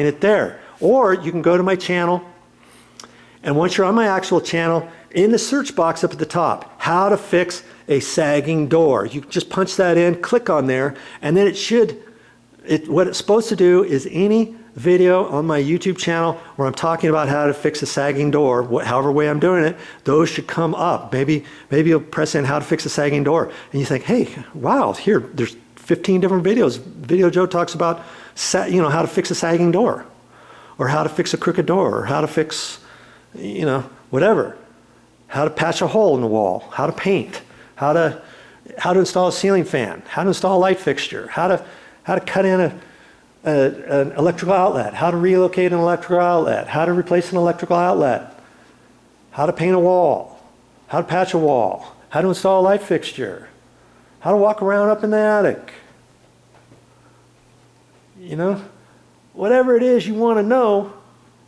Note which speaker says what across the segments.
Speaker 1: it there. Or you can go to my channel, and once you're on my actual channel, in the search box up at the top, how to fix a sagging door. You just punch that in, click on there, and then what it's supposed to do is any video on my YouTube channel where I'm talking about how to fix a sagging door, however way I'm doing it, those should come up. Maybe you'll press in how to fix a sagging door, and you think, hey, wow, there's 15 different videos. Video Joe talks about how to fix a sagging door, or how to fix a crooked door, or how to fix, whatever. How to patch a hole in the wall, how to paint, how to install a ceiling fan, how to install a light fixture, how to cut in an electrical outlet, how to relocate an electrical outlet, how to replace an electrical outlet, how to paint a wall, how to patch a wall, how to install a light fixture, how to walk around up in the attic. Whatever it is you want to know.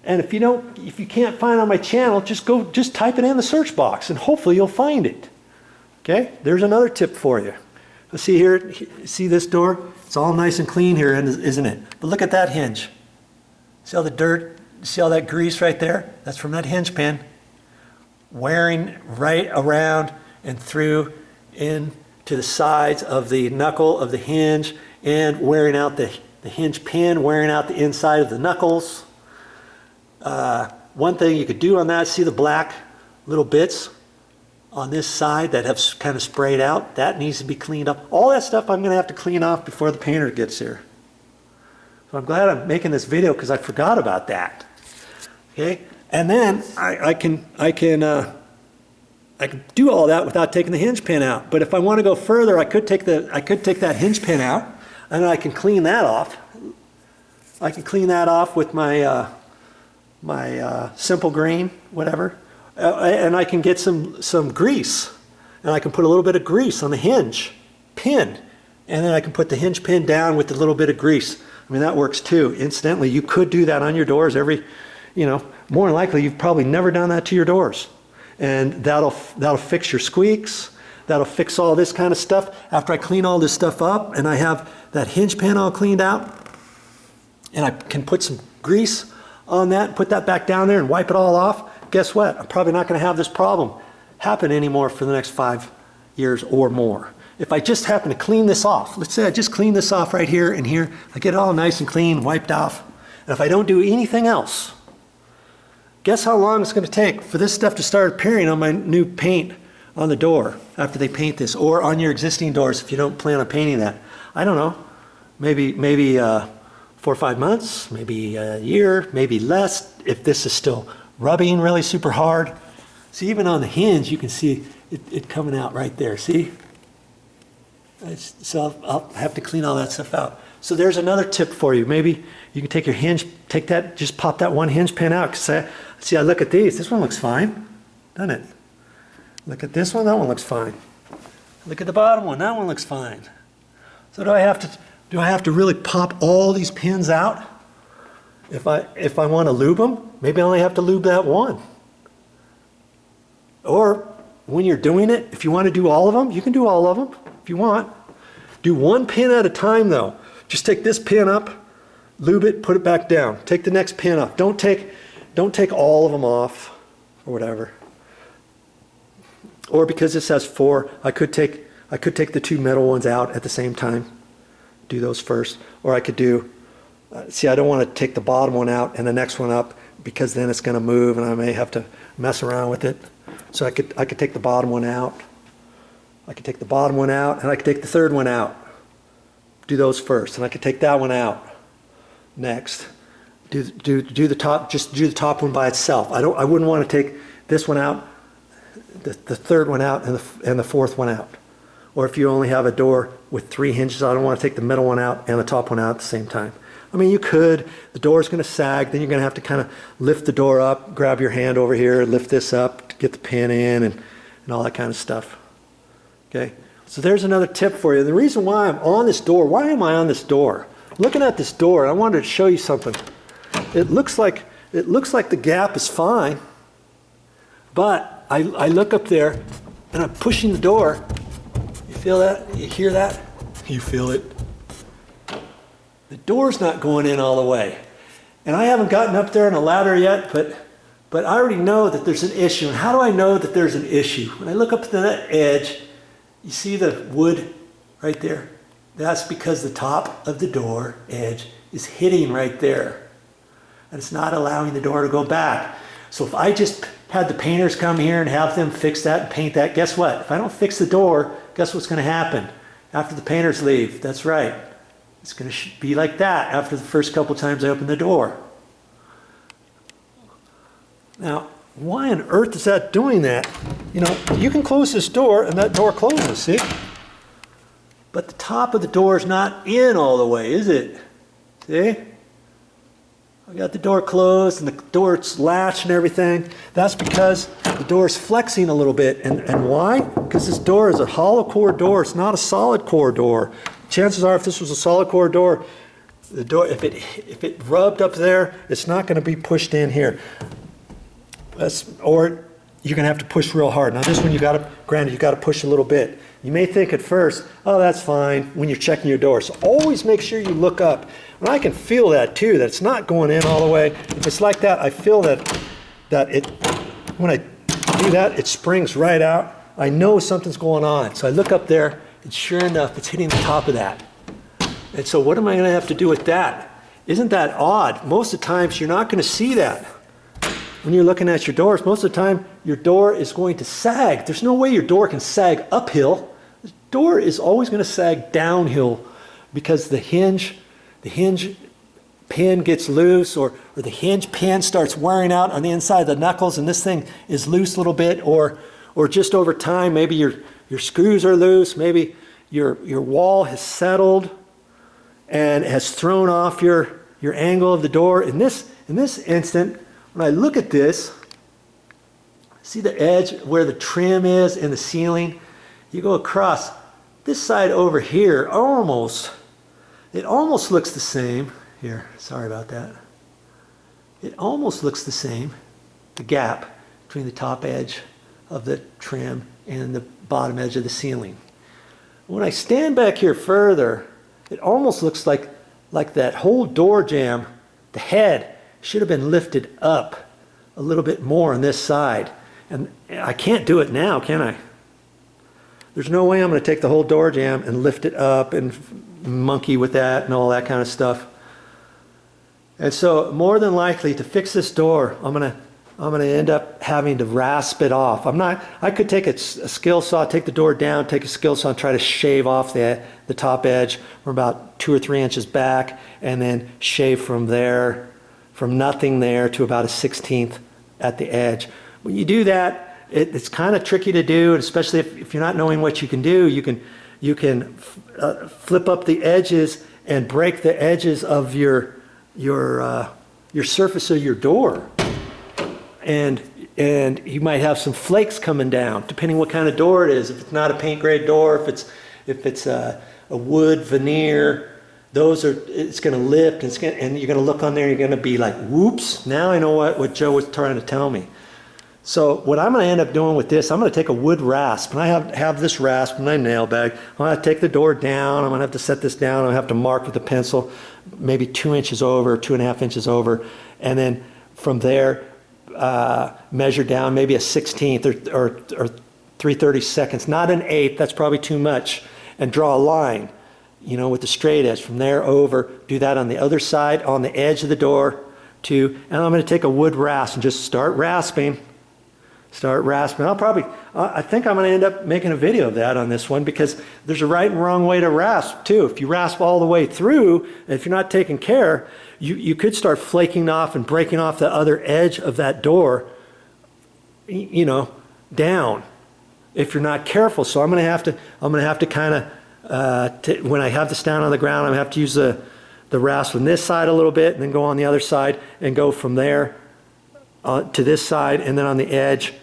Speaker 1: And if you can't find it on my channel, just type it in the search box and hopefully you'll find it. Okay, there's another tip for you. Let's see here, see this door? It's all nice and clean here, isn't it? But look at that hinge. See all the dirt, see all that grease right there? That's from that hinge pin wearing right around and through into the sides of the knuckle of the hinge, and wearing out the hinge pin, wearing out the inside of the knuckles. One thing you could do on that, see the black little bits on this side that have kind of sprayed out? That needs to be cleaned up. All that stuff I'm going to have to clean off before the painter gets here. So I'm glad I'm making this video because I forgot about that. Okay, and then I can do all that without taking the hinge pin out. But if I want to go further, I could take that hinge pin out, and I can clean that off. I can clean that off with my simple green, whatever, and I can get some grease, and I can put a little bit of grease on the hinge pin, and then I can put the hinge pin down with a little bit of grease. I mean, that works too. Incidentally, you could do that on your doors more than likely you've probably never done that to your doors, and that'll fix your squeaks. That'll fix all this kind of stuff. After I clean all this stuff up and I have that hinge pin all cleaned out, and I can put some grease on that, put that back down there and wipe it all off, guess what? I'm probably not going to have this problem happen anymore for the next 5 years or more. If I just happen to clean this off, let's say I just clean this off right here and here, I get it all nice and clean, wiped off, and if I don't do anything else, guess how long it's going to take for this stuff to start appearing on my new paint on the door after they paint this, or on your existing doors if you don't plan on painting that? I don't know, maybe 4 or 5 months, maybe a year, maybe less, if this is still rubbing really super hard. See, even on the hinge, you can see it coming out right there, see? So I'll have to clean all that stuff out. So there's another tip for you. Maybe you can take your hinge, just pop that one hinge pin out. See, I look at these, this one looks fine, doesn't it? Look at this one, that one looks fine. Look at the bottom one, that one looks fine. So do I have to really pop all these pins out? If I want to lube them, maybe I only have to lube that one. Or when you're doing it, if you want to do all of them, you can do all of them if you want. Do one pin at a time though. Just take this pin up, lube it, put it back down. Take the next pin up. Don't take all of them off or whatever. Or because this has 4, I could take the 2 metal ones out at the same time. Do those first. Or I could do, see, I don't want to take the bottom one out and the next one up, because then it's going to move and I may have to mess around with it. So I could take the bottom one out. I could take the bottom one out, and I could take the third one out. Do those first, and I could take that one out next. Do the top, just do the top one by itself. I wouldn't want to take this one out, the third one out, and the fourth one out. Or if you only have a door with 3 hinges, I don't want to take the middle one out and the top one out at the same time. I mean, you could. The door's going to sag, then you're going to have to kind of lift the door up, grab your hand over here, lift this up to get the pin in, and all that kind of stuff. Okay, so there's another tip for you. The reason why I'm on this door, why am I on this door? Looking at this door, I wanted to show you something. It looks like the gap is fine, but I look up there and I'm pushing the door. You feel that? You hear that? You feel it? The door's not going in all the way. And I haven't gotten up there on a ladder yet, but I already know that there's an issue. And how do I know that there's an issue? When I look up to that edge, you see the wood right there? That's because the top of the door edge is hitting right there. And it's not allowing the door to go back. So if I just had the painters come here and have them fix that and paint that, guess what? If I don't fix the door, guess what's going to happen after the painters leave? That's right. It's going to be like that after the first couple times I open the door. Now, why on earth is that doing that? You know, you can close this door and that door closes, see? But the top of the door is not in all the way, is it? See? I got the door closed and the door's latched and everything. That's because the door is flexing a little bit. And why? Because this door is a hollow core door. It's not a solid core door. Chances are if this was a solid core door, the door, if it rubbed up there, it's not going to be pushed in here. Or you're going to have to push real hard. Now this one, granted, you got to push a little bit. You may think at first, oh, that's fine when you're checking your door. So always make sure you look up. And I can feel that too, that it's not going in all the way. If it's like that, I feel that when I do that, it springs right out. I know something's going on. So I look up there, and sure enough, it's hitting the top of that. And so what am I going to have to do with that? Isn't that odd? Most of the times, you're not going to see that. When you're looking at your doors, most of the time, your door is going to sag. There's no way your door can sag uphill. The door is always going to sag downhill because the hinge pin gets loose, or the hinge pin starts wearing out on the inside of the knuckles, and this thing is loose a little bit, or just over time, maybe your screws are loose, maybe your wall has settled and has thrown off your angle of the door. In this instant, when I look at this, see the edge where the trim is in the ceiling? You go across this side over here, it almost looks the same. Here, sorry about that. It almost looks the same, the gap between the top edge of the trim and the bottom edge of the ceiling. When I stand back here further, it almost looks like that whole door jamb, the head, should have been lifted up a little bit more on this side. And I can't do it now, can I? There's no way I'm going to take the whole door jamb and lift it up and monkey with that and all that kind of stuff. And so more than likely to fix this door, I'm going to end up having to rasp it off. I could take a skill saw, take the door down, take a skill saw and try to shave off the top edge from about 2 or 3 inches back, and then shave from there, from nothing there to about a 1/16 at the edge. When you do that, it's kind of tricky to do, especially if you're not knowing what you can do. You can flip up the edges and break the edges of your surface of your door, and you might have some flakes coming down, depending what kind of door it is. If it's not a paint grade door, if it's a wood veneer, it's going to lift, and you're going to look on there, and you're going to be like, whoops, now I know what Joe was trying to tell me. So what I'm going to end up doing with this, I'm going to take a wood rasp, and I have this rasp in my nail bag. I'm going to take the door down. I'm going to have to set this down. I'm going to have to mark with a pencil, maybe 2 inches over, 2.5 inches over, and then from there, measure down maybe a 1/16 or 3/32, not an 1/8. That's probably too much, and draw a line, with the straight edge from there over. Do that on the other side, on the edge of the door too. And I'm going to take a wood rasp and just start rasping. I think I'm going to end up making a video of that on this one, because there's a right and wrong way to rasp too. If you rasp all the way through, and if you're not taking care, you could start flaking off and breaking off the other edge of that door, down, if you're not careful. So I'm going to have to kind of, when I have this down on the ground, I'm going to have to use the rasp on this side a little bit, and then go on the other side and go from there to this side, and then on the edge.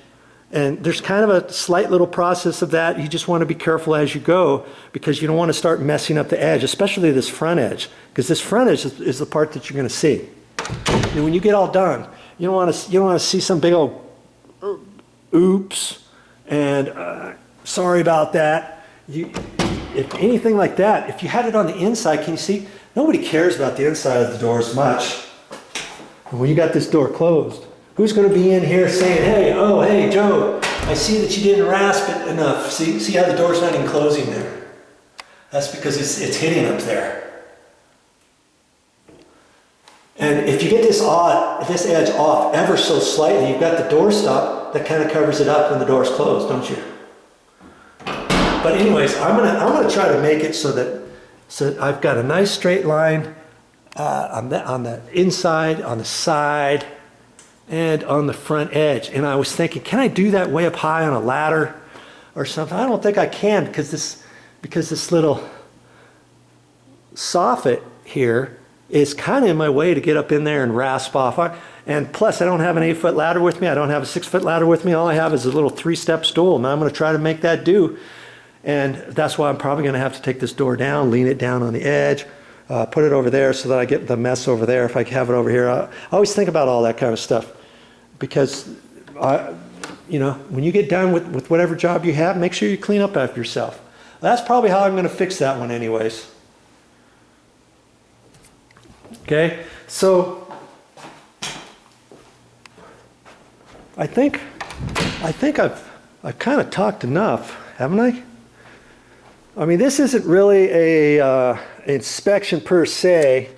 Speaker 1: And there's kind of a slight little process of that. You just want to be careful as you go, because you don't want to start messing up the edge, especially this front edge, because this front edge is the part that you're going to see. And when you get all done, you don't want to see some big old oops, and sorry about that. If anything like that, if you had it on the inside, can you see? Nobody cares about the inside of the door as much. And when you got this door closed, who's going to be in here saying, hey, oh, hey, Joe, I see that you didn't rasp it enough. See how the door's not even closing there? That's because it's hitting up there. And if you get this edge off ever so slightly, you've got the door stop that kind of covers it up when the door's closed, don't you? But anyways, I'm gonna try to make it so that I've got a nice straight line on the inside, on the side, and on the front edge. And I was thinking, can I do that way up high on a ladder or something? I don't think I can because this little soffit here is kind of in my way to get up in there and rasp off. And plus, I don't have an 8-foot ladder with me. I don't have a 6-foot ladder with me. All I have is a little 3-step stool. And I'm going to try to make that do. And that's why I'm probably going to have to take this door down, lean it down on the edge, put it over there so that I get the mess over there if I have it over here. I always think about all that kind of stuff because, when you get done with whatever job you have, make sure you clean up after yourself. That's probably how I'm going to fix that one anyways. Okay, so I think I've kind of talked enough, haven't I? I mean, this isn't really a inspection per se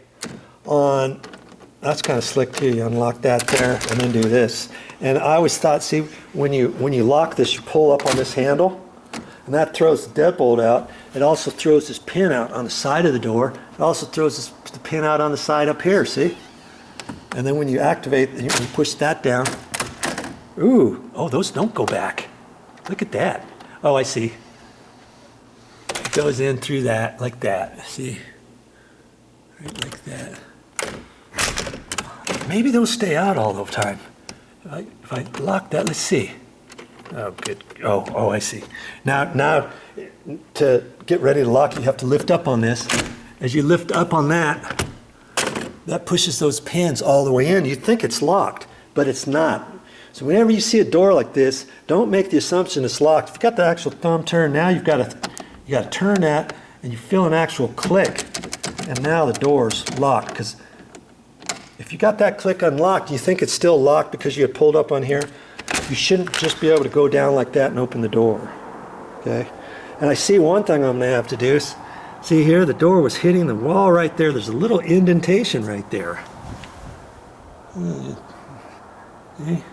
Speaker 1: on, that's kind of slick too. You unlock that there and then do this. And I always thought, see, when you lock this, you pull up on this handle and that throws the deadbolt out. It also throws this pin out on the side of the door. It also throws the pin out on the side up here, see? And then when you activate, you push that down. Ooh, oh, those don't go back. Look at that. Oh, I see. It goes in through that, like that, see? Right like that. Maybe those stay out all the time. If I lock that, let's see. Oh, good. Oh, I see. Now, to get ready to lock, you have to lift up on this. As you lift up on that, that pushes those pins all the way in. You'd think it's locked, but it's not. So whenever you see a door like this, don't make the assumption it's locked. If you've got the actual thumb turn, now you got to turn that, and you feel an actual click, and now the door's locked. Because if you got that click unlocked, you think it's still locked because you had pulled up on here. You shouldn't just be able to go down like that and open the door. Okay? And I see one thing I'm going to have to do is, see here, the door was hitting the wall right there. There's a little indentation right there. See?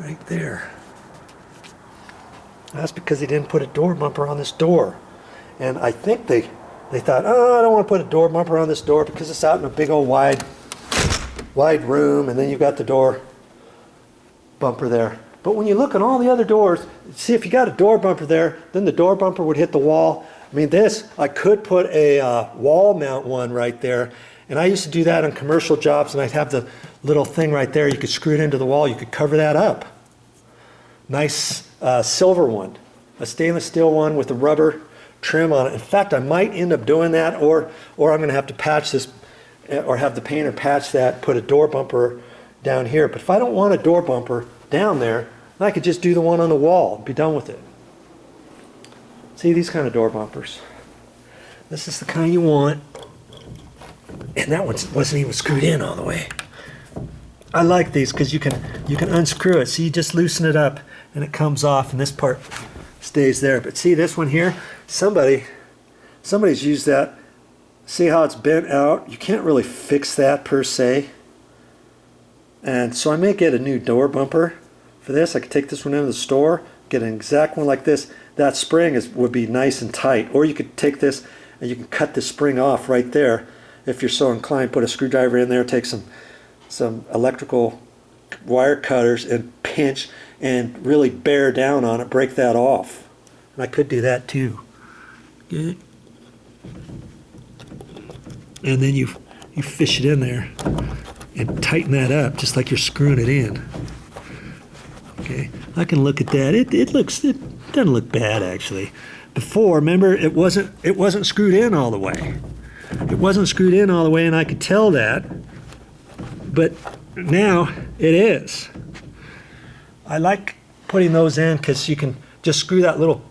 Speaker 1: Right there. That's because they didn't put a door bumper on this door. And I think they thought, oh, I don't want to put a door bumper on this door because it's out in a big old wide room, and then you've got the door bumper there. But when you look at all the other doors, see, if you got a door bumper there, then the door bumper would hit the wall. I mean, this, I could put a wall mount one right there. And I used to do that on commercial jobs, and I'd have the little thing right there. You could screw it into the wall. You could cover that up. Nice silver one, a stainless steel one with a rubber trim on it. In fact, I might end up doing that, or I'm going to have to patch this, or have the painter patch that, put a door bumper down here. But if I don't want a door bumper down there, then I could just do the one on the wall and be done with it. See, these kind of door bumpers. This is the kind you want. And that one wasn't even screwed in all the way. I like these because you can unscrew it. So you just loosen it up and it comes off, and this part stays there. But see this one here? Somebody's used that. See how it's bent out? You can't really fix that per se. And so I may get a new door bumper for this. I could take this one into the store, get an exact one like this. That spring would be nice and tight. Or you could take this and you can cut the spring off right there. If you're so inclined, put a screwdriver in there, take some electrical wire cutters and pinch and really bear down on it, break that off. And I could do that too. Good. And then you fish it in there and tighten that up just like you're screwing it in. Okay, I can look at that. It doesn't look bad actually. Before, remember, it wasn't screwed in all the way. It wasn't screwed in all the way, and I could tell that. But now it is. I like putting those in because you can just screw that little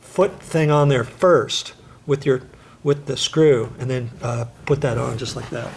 Speaker 1: foot thing on there first with the screw, and then put that on just like that.